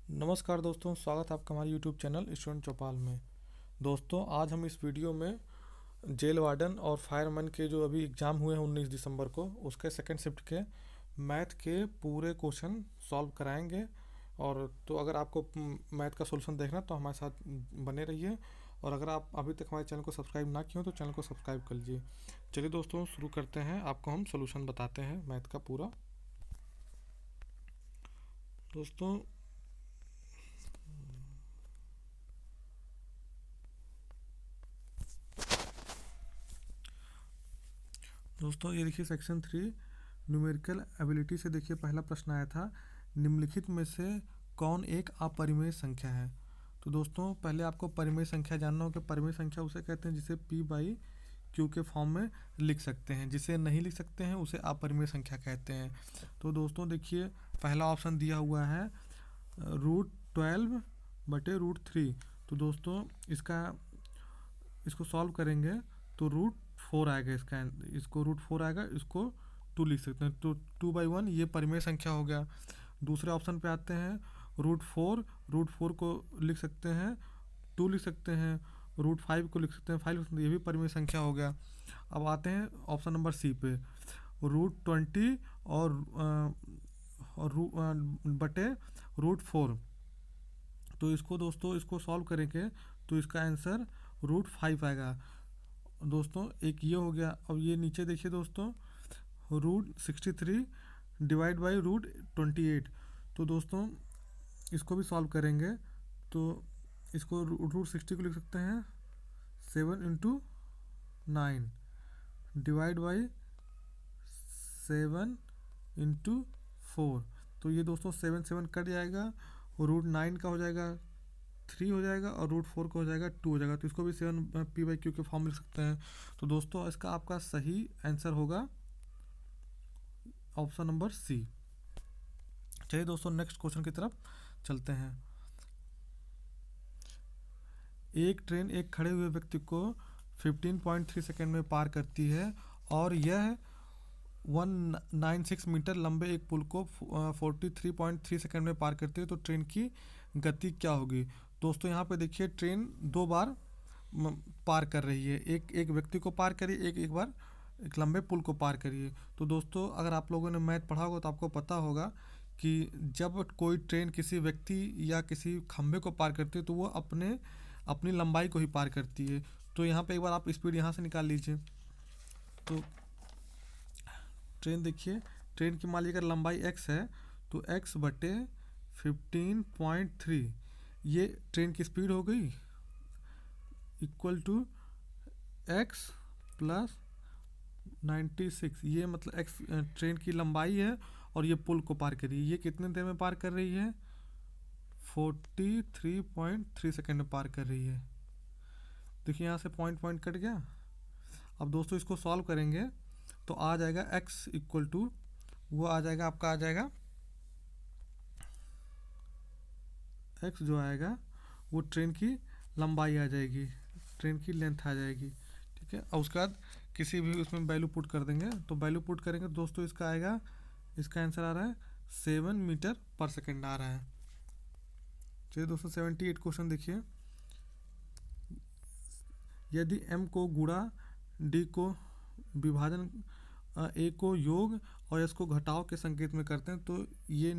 नमस्कार दोस्तों, स्वागत है आपका हमारे यूट्यूब चैनल स्टूडेंट चौपाल में। दोस्तों, आज हम इस वीडियो में जेल वार्डन और फायरमैन के जो अभी एग्ज़ाम हुए हैं 19 दिसंबर को, उसके सेकंड शिफ्ट के मैथ के पूरे क्वेश्चन सॉल्व कराएंगे। और तो अगर आपको मैथ का सॉल्यूशन देखना है तो हमारे साथ बने रहिए। और अगर आप अभी तक हमारे चैनल को सब्सक्राइब ना किए हो तो चैनल को सब्सक्राइब कर लीजिए। चलिए दोस्तों, शुरू करते हैं। आपको हम सोल्यूशन बताते हैं मैथ का पूरा। दोस्तों दोस्तों ये देखिए सेक्शन 3 न्यूमेरिकल एबिलिटी से देखिए पहला प्रश्न आया था, निम्नलिखित में से कौन एक अपरिमेय संख्या है। तो दोस्तों पहले आपको परिमेय संख्या जानना होगा। परिमेय संख्या उसे कहते हैं जिसे p बाई क्यू के फॉर्म में लिख सकते हैं। जिसे नहीं लिख सकते हैं उसे अपरिमेय संख्या कहते हैं। तो दोस्तों देखिए पहला ऑप्शन दिया हुआ है √12/√3। तो दोस्तों इसको सॉल्व करेंगे तो √4 आएगा। इसको √4 आएगा, इसको 2 लिख सकते हैं। तो 2/1 ये परिमेय संख्या हो गया। दूसरे ऑप्शन पे आते हैं, √4 को लिख सकते हैं, 2 लिख सकते हैं, √5 को लिख सकते हैं, 5 लिख सकते हैं, ये भी परिमेय संख्या हो गया। अब आते हैं ऑप्शन नंबर सी पे, √20 और बटे √4। तो इसको दोस्तों इसको सॉल्व करेंगे तो इसका आंसर √5 आएगा। दोस्तों एक ये हो गया। अब ये नीचे देखिए दोस्तों, √63 डिवाइड बाई √28। तो दोस्तों इसको भी सॉल्व करेंगे तो इसको √60 को लिख सकते हैं 7/9 डिवाइड बाई 7/4। तो ये दोस्तों 7 कट जाएगा, √9 का हो जाएगा 3 हो जाएगा और √4 का हो जाएगा 2 हो जाएगा। तो इसको भी 7p/q के फॉर्म में लिख सकते हैं। तो दोस्तों इसका आपका सही आंसर होगा ऑप्शन नंबर सी। चलिए दोस्तों नेक्स्ट क्वेश्चन की तरफ चलते हैं। एक ट्रेन एक खड़े हुए व्यक्ति को 15.3 सेकेंड में पार करती है और यह 196 मीटर लंबे एक पुल को 43.3 सेकेंड में पार करती है। तो ट्रेन की गति क्या होगी। दोस्तों यहाँ पे देखिए ट्रेन 2 बार पार कर रही है। एक व्यक्ति को पार करी, एक बार एक लंबे पुल को पार करिए। तो दोस्तों अगर आप लोगों ने मैथ पढ़ा होगा तो आपको पता होगा कि जब कोई ट्रेन किसी व्यक्ति या किसी खंभे को पार करती है तो वो अपनी लंबाई को ही पार करती है। तो यहाँ पे एक बार आप स्पीड यहाँ से निकाल लीजिए। तो ट्रेन देखिए, ट्रेन की मान लीजिए अगर लंबाई x है तो x/15.3 ये ट्रेन की स्पीड हो गई, इक्वल टू x प्लस 96। ये मतलब x ट्रेन की लंबाई है और ये पुल को पार कर रही है। ये कितने देर में पार कर रही है, 43.3 सेकेंड में पार कर रही है। देखिए यहाँ से पॉइंट कट गया। अब दोस्तों इसको सॉल्व करेंगे तो आ जाएगा x इक्वल टू, वो आ जाएगा आपका, आ जाएगा x जो आएगा वो ट्रेन की लंबाई आ जाएगी, ट्रेन की लेंथ आ जाएगी। ठीक है, और उसके बाद किसी भी उसमें वैल्यू पुट कर देंगे। तो वैल्यू पुट करेंगे दोस्तों इसका आएगा, इसका आंसर आ रहा है 7 मीटर पर सेकेंड आ रहा है। चलिए दोस्तों 78 क्वेश्चन देखिए। यदि m को गुणा, d को विभाजन, a को योग और s को घटाव के संकेत में करते हैं तो ये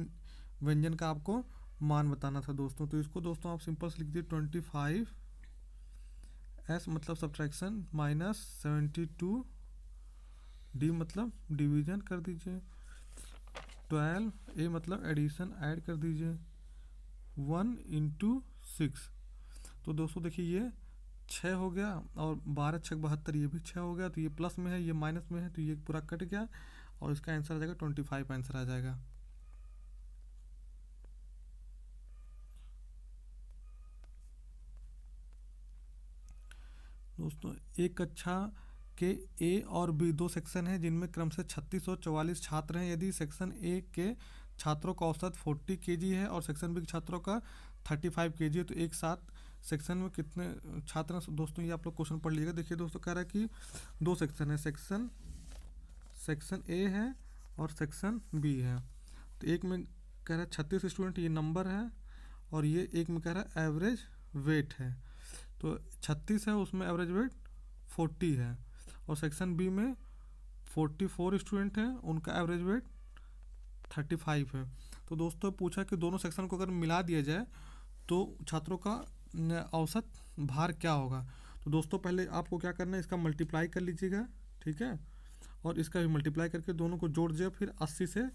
व्यंजन का आपको मान बताना था दोस्तों। तो इसको दोस्तों आप सिंपल से लिख दीजिए 25 s मतलब सब्ट्रैक्शन माइनस 72 d मतलब डिवीजन कर दीजिए, 12 a मतलब एडिशन ऐड कर दीजिए, 1/6। तो दोस्तों देखिए ये 6 हो गया और 12×6 = 72, ये भी 6 हो गया। तो ये प्लस में है, ये माइनस में है, तो ये पूरा कट गया और इसका आंसर आ जाएगा 25 आंसर आ जाएगा। दोस्तों एक कक्षा के ए और बी 2 सेक्शन हैं जिनमें क्रम से 36 और 44 छात्र हैं। यदि सेक्शन ए के छात्रों का औसत 40 kg है और सेक्शन बी के छात्रों का 35 kg है तो एक साथ सेक्शन में कितने छात्र हैं। दोस्तों ये आप लोग क्वेश्चन पढ़ लीजिएगा। देखिए दोस्तों कह रहा है कि 2 सेक्शन है, सेक्शन ए है और सेक्शन बी है। तो एक में कह रहा है 36 स्टूडेंट, ये नंबर है, और ये एक में कह रहा है एवरेज वेट है, तो 36 है, उसमें एवरेज वेट 40 है। और सेक्शन बी में 44 स्टूडेंट हैं, उनका एवरेज वेट 35 है। तो दोस्तों पूछा कि दोनों सेक्शन को अगर मिला दिया जाए तो छात्रों का औसत भार क्या होगा। तो दोस्तों पहले आपको क्या करना है, इसका मल्टीप्लाई कर लीजिएगा, ठीक है, और इसका भी मल्टीप्लाई करके दोनों को जोड़ दीजिएगा, फिर 80 से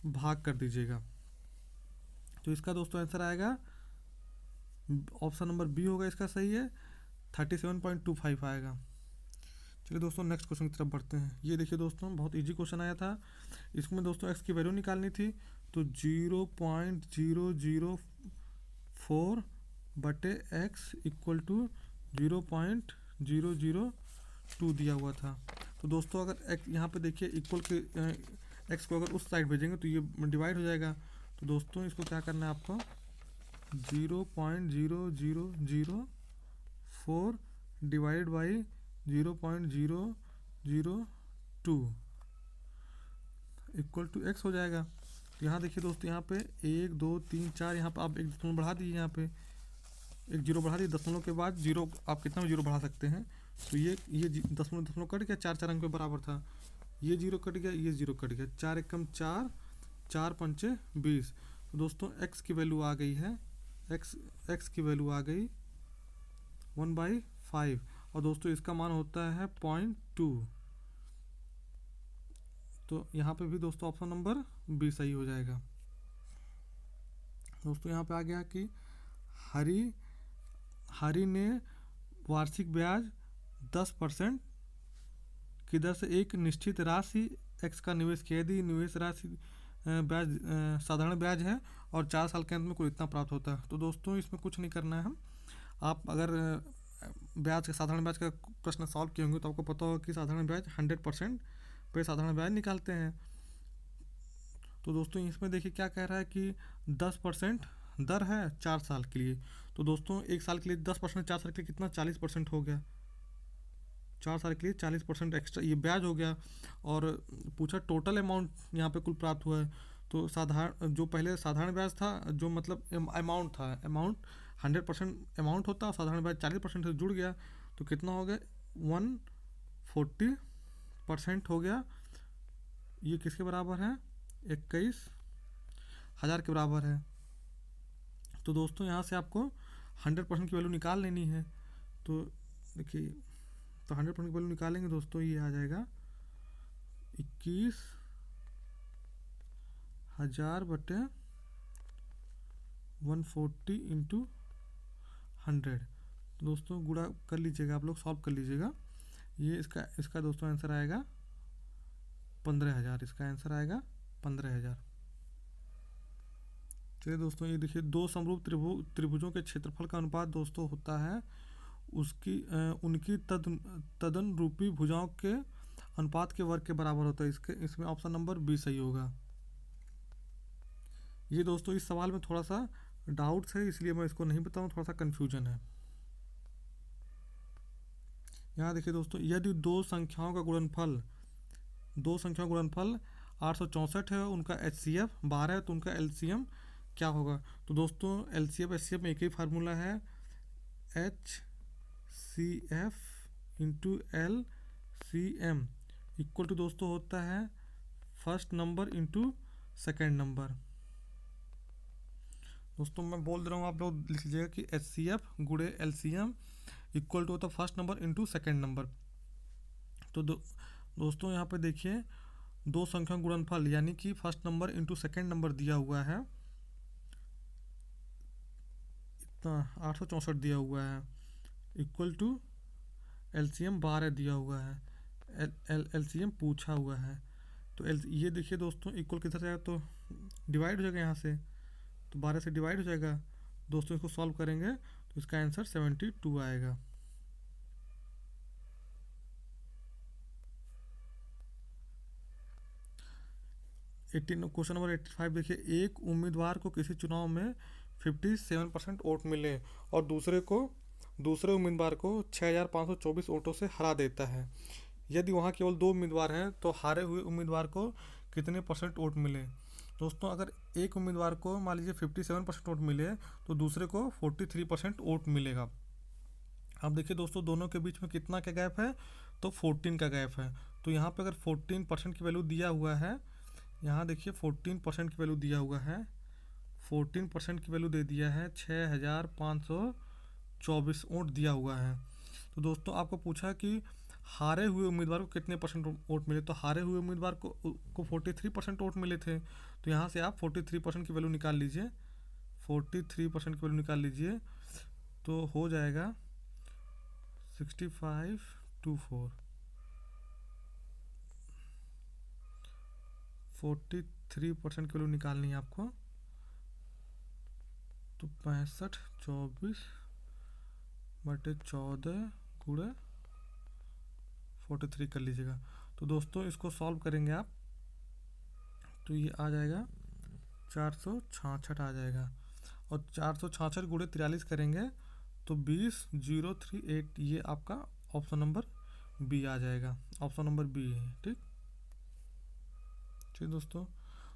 भाग कर दीजिएगा। तो इसका दोस्तों आंसर आएगा, ऑप्शन नंबर बी होगा इसका सही है, 37.25 आएगा। चलिए दोस्तों नेक्स्ट क्वेश्चन की तरफ बढ़ते हैं। ये देखिए दोस्तों बहुत इजी क्वेश्चन आया था, इसमें दोस्तों एक्स की वैल्यू निकालनी थी, तो 0.004 बटे एक्स इक्वल टू 0.002 दिया हुआ था। तो दोस्तों अगर एक्स यहाँ पे देखिए इक्वल के एक्स को अगर उस साइड भेजेंगे तो ये डिवाइड हो जाएगा। तो दोस्तों इसको क्या करना है आपको, 0.0004 divide by 0.002 equal to x हो जाएगा। तो यहाँ देखिए दोस्तों, यहाँ पे 1 2 3 4, यहाँ पे आप एक दशमलव बढ़ा दीजिए, यहाँ पे एक जीरो बढ़ा दीजिए, दशमलव के बाद जीरो आप कितना भी जीरो बढ़ा सकते हैं। तो ये दशमलव कट गया, 4 अंक पे बराबर था, ये जीरो कट गया, ये जीरो कट गया, 4 एकम 4, 4 पंचे 20। तो दोस्तों एक्स की वैल्यू आ गई है, एक्स की वैल्यू आ गई 1/5, और दोस्तों इसका मान होता है 0.2। तो यहाँ पे भी दोस्तों ऑप्शन नंबर बी सही हो जाएगा। दोस्तों यहाँ पे आ गया कि हरी ने वार्षिक ब्याज 10% की दर से एक निश्चित राशि एक्स का निवेश किया। यदि निवेश राशि ब्याज साधारण ब्याज है और 4 साल के अंत में कुल इतना प्राप्त होता है। तो दोस्तों इसमें कुछ नहीं करना है, हम आप अगर ब्याज का साधारण ब्याज का प्रश्न सॉल्व किए होंगे तो आपको पता होगा कि साधारण ब्याज 100% पे साधारण ब्याज निकालते हैं। तो दोस्तों इसमें देखिए क्या कह रहा है कि 10% दर है 4 साल के लिए। तो दोस्तों 1 साल के लिए 10%, 4 साल के लिए कितना 40% हो गया, 4 साल के लिए 40% एक्स्ट्रा ये ब्याज हो गया। और पूछा टोटल अमाउंट यहाँ पे कुल प्राप्त हुआ है। तो साधारण जो पहले साधारण ब्याज था, जो मतलब अमाउंट था, अमाउंट 100% अमाउंट होता, और साधारण ब्याज 40% से जुड़ गया, तो कितना हो गया 140% हो गया। ये किसके बराबर है, 21,000 के बराबर है। तो दोस्तों यहाँ से आपको 100% की वैल्यू निकाल लेनी है। तो देखिए, तो 100% की वैल्यू निकालेंगे दोस्तों, ये आ जाएगा 21,000 बटे 140 इंटू 100। तो दोस्तों गुणा कर लीजिएगा, आप लोग सॉल्व कर लीजिएगा। ये इसका दोस्तों आंसर आएगा 15,000, इसका आंसर आएगा 15,000। चलिए दोस्तों ये देखिए, दो समरूप त्रिभुजों के क्षेत्रफल का अनुपात दोस्तों होता है उनकी तदनुरूपी भुजाओं के अनुपात के वर्ग के बराबर होता है। इसमें ऑप्शन नंबर बी सही होगा। ये दोस्तों इस सवाल में थोड़ा सा डाउट्स है, इसलिए मैं इसको नहीं बताऊँ, थोड़ा सा कन्फ्यूजन है। यहाँ देखिए दोस्तों, यदि दो संख्याओं का गुणनफल 864 है, उनका HCF 12 है, तो उनका LCM क्या होगा। तो दोस्तों LCM HCF में एक ही फार्मूला है, HCF into LCM equal to दोस्तों होता है first number into second number. दोस्तों मैं बोल दे रहा हूँ, आप लोग लिख लीजिएगा कि HCF गुणे LCM इक्वल टू होता है first number into second number. तो दोस्तों यहाँ पे देखिए, दो संख्या गुणनफल यानी कि first number into second number दिया हुआ है, इतना 864 दिया हुआ है, इक्वल टू LCM 12 दिया हुआ है, LCM पूछा हुआ है। तो ये देखिए दोस्तों, इक्वल किधर जाएगा तो डिवाइड हो जाएगा यहाँ से, तो 12 से डिवाइड हो जाएगा। दोस्तों इसको सॉल्व करेंगे तो इसका आंसर 72 आएगा। क्वेश्चन नंबर 85 देखिए, एक उम्मीदवार को किसी चुनाव में 57% वोट मिले और दूसरे उम्मीदवार को 6,524 वोटों से हरा देता है। यदि वहाँ केवल 2 उम्मीदवार हैं तो हारे हुए उम्मीदवार को कितने % वोट मिले। दोस्तों अगर एक उम्मीदवार को मान लीजिए 57% वोट मिले तो दूसरे को 43% वोट मिलेगा। अब देखिए दोस्तों दोनों के बीच में कितना का गैप है, तो 14 का गैप है। तो यहाँ पे अगर 14% की वैल्यू दिया हुआ है, यहाँ देखिए 14% की वैल्यू दिया हुआ है, 14% की वैल्यू दे दिया है, 6524 वोट दिया हुआ है। तो दोस्तों आपको पूछा कि हारे हुए उम्मीदवार को कितने परसेंट वोट मिले, तो हारे हुए उम्मीदवार को 43% वोट मिले थे। तो यहाँ से आप 43% की वैल्यू निकाल लीजिए, 43% की वैल्यू निकाल लीजिए, तो हो जाएगा 6524, 43% की वैल्यू निकालनी है आपको, तो 6524/14 कर लीजिएगा। तो दोस्तों इसको सॉल्व करेंगे आप, तो ये आ जाएगा 466 आ जाएगा, और 466 गुणे 43 करेंगे तो 20,038, ये आपका ऑप्शन नंबर बी आ जाएगा, ऑप्शन नंबर बी है। ठीक ठीक दोस्तों,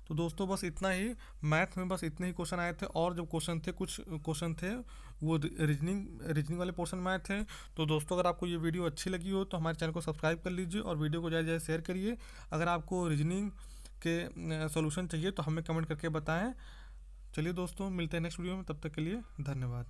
तो दोस्तों बस इतना ही, मैथ में बस इतने ही क्वेश्चन आए थे, और जो क्वेश्चन थे कुछ क्वेश्चन थे वो रीजनिंग वाले पोर्शन में आए थे। तो दोस्तों अगर आपको ये वीडियो अच्छी लगी हो तो हमारे चैनल को सब्सक्राइब कर लीजिए और वीडियो को ज़्यादा ज़्यादा शेयर करिए। अगर आपको रीजनिंग के सॉल्यूशन चाहिए तो हमें कमेंट करके बताएं। चलिए दोस्तों मिलते हैं नेक्स्ट वीडियो में, तब तक के लिए धन्यवाद।